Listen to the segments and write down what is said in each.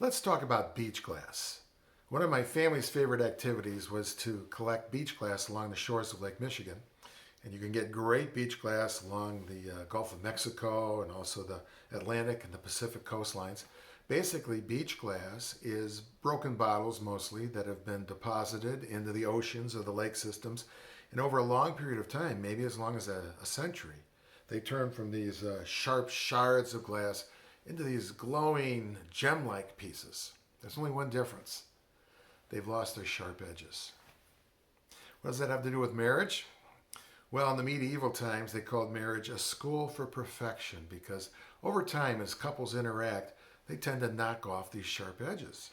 Let's talk about beach glass. One of my family's favorite activities was to collect beach glass along the shores of Lake Michigan. And you can get great beach glass along the Gulf of Mexico and also the Atlantic and the Pacific coastlines. Basically, beach glass is broken bottles mostly that have been deposited into the oceans or the lake systems. And over a long period of time, maybe as long as a century, they turn from these sharp shards of glass into these glowing gem-like pieces. There's only one difference. They've lost their sharp edges. What does that have to do with marriage? Well, in the medieval times, they called marriage a school for perfection because over time, as couples interact, they tend to knock off these sharp edges.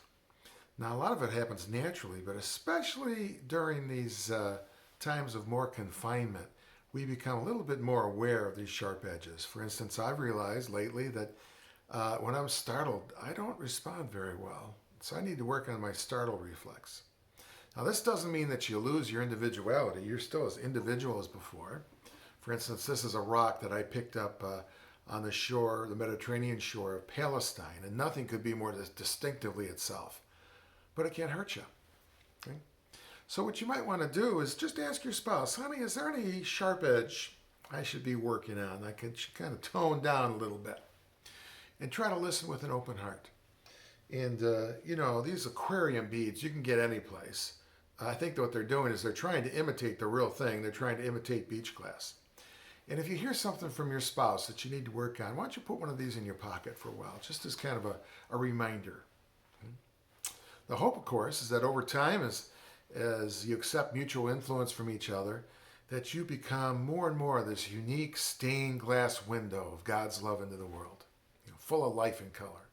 Now, a lot of it happens naturally, but especially during these times of more confinement, we become a little bit more aware of these sharp edges. For instance, I've realized lately that when I'm startled, I don't respond very well. So I need to work on my startle reflex. Now, this doesn't mean that you lose your individuality. You're still as individual as before. For instance, this is a rock that I picked up on the shore, the Mediterranean shore of Palestine, and nothing could be more distinctively itself. But it can't hurt you. Okay? So what you might want to do is just ask your spouse, honey, is there any sharp edge I should be working on? I could kind of tone down a little bit. And try to listen with an open heart. And, these aquarium beads, you can get any place. I think that what they're doing is they're trying to imitate the real thing. They're trying to imitate beach glass. And if you hear something from your spouse that you need to work on, why don't you put one of these in your pocket for a while, just as kind of a reminder. The hope, of course, is that over time, as you accept mutual influence from each other, that you become more and more this unique stained glass window of God's love into the world, full of life and color.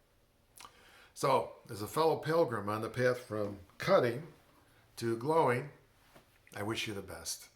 So, as a fellow pilgrim on the path from cutting to glowing, I wish you the best.